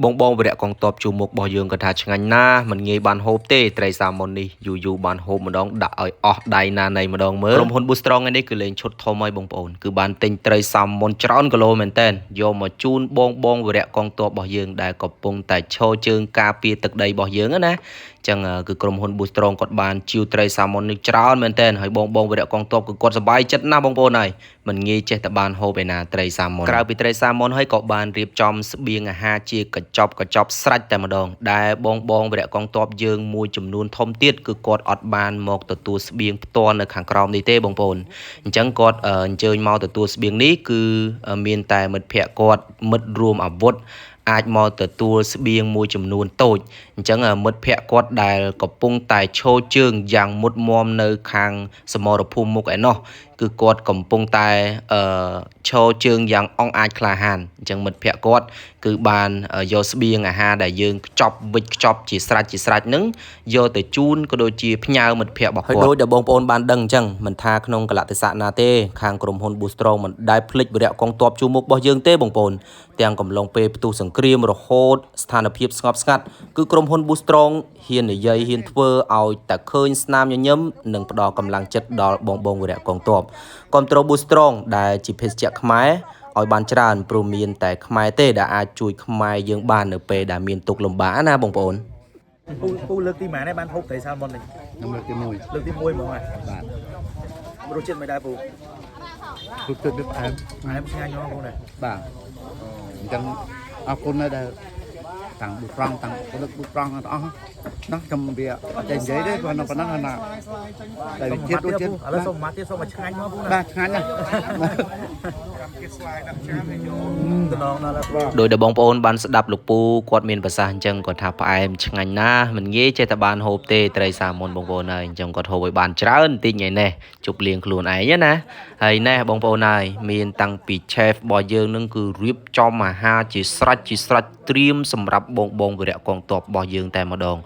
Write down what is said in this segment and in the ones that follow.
បងវរៈកងទ័ពជួរមុខរបស់យើងក៏ថាឆ្ងាញ់ណាស់មិនងាយបានហូបទេត្រីសាម៉ុននេះយូរបានហូបម្ដងដាក់ឲ្យអស់ដៃណានៃម្ដងមើលក្រុមហ៊ុន Boostrong នេះគឺលេងឈុតធំហើយបងប្អូនគឺបានទិញត្រីសាម៉ុនច្រើនគីឡូមែនតើយកមកជូនបងវរៈកងទ័ពរបស់យើងដែលកំពុងតែឈរជើងការពារទឹកដីរបស់យើងណាចឹងគឺក្រុមហ៊ុន Boostrong គាត់បានជីវត្រីសាម៉ុននេះច្រើនមែនតើហើយបងវរៈកងទ័ពគឺគាត់សប្បាយចិត្តណាស់បងប្អូនហើយមិនងាយចេះតែបានហូបឯណាត្រីសាម៉ុនក្រៅពីត្រីសាម៉ុនហើយក៏បានរៀបចំស្បៀងអាហារជាកញ្ចប់ស្រាច់តែម្ដងដែលបងវរៈកងទ័ពយើងមួយចំនួនធំទៀតគឺគាត់អត់បានមកទទួលស្បៀងផ្ទាល់នៅខាងក្រោមនេះទេបងប្អូនអញ្ចឹងគាត់អញ្ជើញមកទទួលស្បៀងនេះគឺមានតែមិត្តភ័ក្តិគាត់មិត្តរួមអាវុធអាចមកទទួលស្បៀងមួយចំនួនតូចអញ្ចឹងមិត្តភ័ក្តិគាត់ដែលកំពុងតែឈរជើងយ៉ាងមុតមមនៅខាងសមរភូមិមុខឯណោះគឺគាត់កំពុងតែឈរជើងយ៉ាងអង់អាចក្លាហានអញ្ចឹងមិត្តភ័ក្តិគាត់គឺបានយកស្បៀងអាហារដែលយើងខ្ចប់ជាស្រេចហ្នឹងយកទៅជូនក៏ដូចជាផ្ញើមិត្តភ័ក្តិរបស់គាត់ហើយដូចដែលបងប្អូនបានដឹងអញ្ចឹងមិនថាក្នុងកលៈទេសៈណាទេខាងក្រុមហ៊ុន Boostrong មិនដែលភ្លេចវរៈកងទ័ពជួរមុខរបស់យើងទេបងប្អូនទាំងកំឡុងពេលផ្ទុះសង្គ្រាមរហូតស្ថានភាពស្ងប់ស្ងាត់គឺក្រុមហ៊ុន Boostrong ហ៊ាននិយាយហ៊ានធ្វើឲ្យតែឃើញស្នាមញញឹមនិងផ្ដល់កម្លាំងចិត្តដល់បងវរៈកងទ័ពគ្រប់គ្រង Boostrong ដែលជាភេសជ្ជៈខ្មែរឲ្យបានច្រើនព្រោះមានតែខ្មែរទេដែលអាចជួយខ្មែរយើងបាននៅពេលដែលមានទុក្ខលំបាកណាបងប្អូនពូលើកទីម៉ានឯងបានហូបត្រីសាម៉ុននេះខ្ញុំលើកទី1ហ្មងបាទរសជាតិមិនដែរពូរសជាតិវាផ្អែមឆ្ងាញ់ហ្មងពូនេះបាទអញ្ចឹងអរគុណដែរតាំង Boostrong តាំងពលិក Boostrong ទាំងអស់ណាខ្ញុំវាអត់ចេះនិយាយទេគាត់នៅប៉ុណ្ណឹងណាតែវាជាតិរសជាតិឥឡូវសូមមកទៀតសូមមកឆ្ងាញ់មកពូណាបាទឆ្ងាញ់ណាស់ដោយដែលបងប្អូនបានស្ដាប់លោកពូគាត់មានប្រសាសន៍អញ្ចឹងគាត់ថាផ្អែមឆ្ងាញ់ណាស់មិនងាយចេះតែបានហូបទេត្រីសាម៉ុនបងប្អូនហើយអញ្ចឹងគាត់ហូបឲ្យបានច្រើនតិចឯនេះជប់លៀងខ្លួនឯងណាហើយណែបងប្អូនហើយមានតាំងពី chef របស់យើងនឹងគឺរៀបចំអាហារជាស្រេចត្រៀមសម្រាប់បងវរៈកងទ័ពរបស់យើងតែម្ដង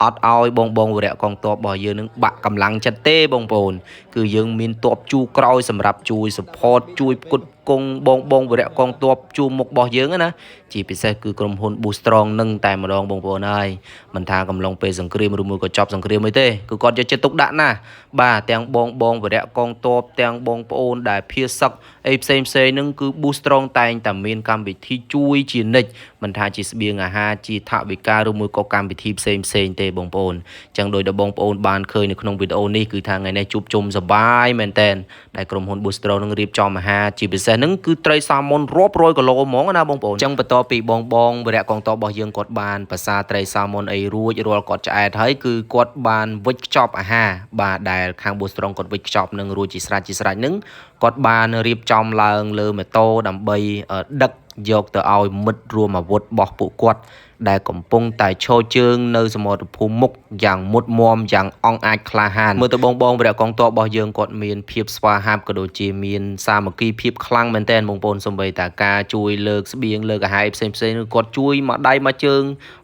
អត់ឲ្យបងវរៈកងទ័ពរបស់យើងនឹងបាក់កម្លាំងចិត្តទេបងប្អូនគឺយើងមានទ័ពជួរក្រោយសម្រាប់ជួយ support ជួយផ្គត់ផ្គង់បងវរៈកងទ័ពជួរមុខរបស់យើងណាជាពិសេសគឺក្រុមហ៊ុន Boostrong នឹងតែម្ដងបងប្អូនហើយមិនថាកំឡុងពេលសង្គ្រាមឬមួយក៏ចប់សង្គ្រាមអីទេគឺគាត់យកចិត្តទុកដាក់ណាស់បាទទាំងបងវរៈកងទ័ពទាំងបងប្អូនដែលភៀសសឹកអីផ្សេងនឹងគឺ Boostrong តែងតែមានកម្មវិធីជួយជានិច្ចមិនថាជាស្បៀងអាហារជាថវិកាឬមួយក៏កម្មវិធីផ្សេងទេបងប្អូនអញ្ចឹងដោយដែលបងប្អូនបានឃើញនៅក្នុងវីដេអូនេះគឺថាថ្ងៃនេះជួបជុំសប្បាយមែនតើដែលក្រុមហ៊ុន Boostrong នឹងរៀបចំអាហារជាពិសេសហ្នឹងគឺត្រីសាម៉ុនរាប់រយគីឡូហ្មងណាបងប្អូនអញ្ចឹងបន្ទាប់ពីបងវរៈកងទ័ពរបស់យើងគាត់បានប្រសាត្រីសាម៉ុនអីរួចរាល់គាត់ឆ្អែតហើយគឺគាត់បានវិចខ្ចប់អាហារបាទដែលខាង Boostrong គាត់វិចខ្ចប់នឹងរួចជាស្រេចហ្នឹងគាត់បានរៀបចំឡើងលើម៉ូតូដើម្បីដឹកយកទៅឲ្យមិត្តរួមអាវុធរបស់ពួកគាត់ដែលកំពុងតែឈរជើងនៅសមរភូមិមុខយ៉ាងមុតមមយ៉ាងអង់អាចក្លាហានមើលទៅបងវរៈកងទ័ពរបស់យើងគាត់មានភាពស្វាហាប់ក៏ដូចជាមានសាមគ្គីភាពខ្លាំងមែនទែនបងប្អូនសូម្បីតែការជួយលើកស្បៀងលើកអាហារផ្សេងគាត់ជួយមកដៃមកជើង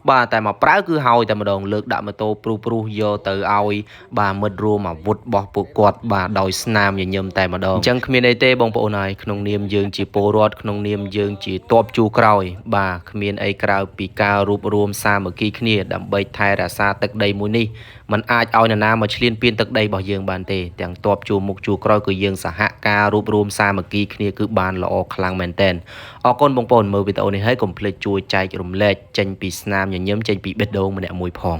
បាទតែមកប្រើគឺហើយតែម្ដងលើកដាក់ម៉ូតូព្រុសយកទៅឲ្យបាទមិត្តរួមអាវុធរបស់ពួកគាត់បាទដោយស្នាមញញឹមតែម្ដងអញ្ចឹងគ្មានអីទេបងប្អូនហើយក្នុងនាមយើងជាពលរដ្ឋក្នុងនាមយើងជាទ័ពជួរក្រោយបាទគ្មានអីក្រៅពីការរួបរวมសាមគ្គីគ្នាដើម្បីថែរក្សាទឹកដីមួយនេះมันអាចឲ្យនរណាមកឈ្លានពានទឹកដីរបស់យើងបានទេទាំងទ័ពជួរមុខជួរក្រោយគឺយើងសហការរួបរวมសាមគ្គីគ្នាគឺបានល្អខ្លាំងមែនទែនអរគុណបងប្អូនមើលវីដេអូនេះហើយកុំភ្លេចជួយចែករំលែកចេញពីស្នាមញញឹមចេញពីបេះដូងម្នាក់មួយផង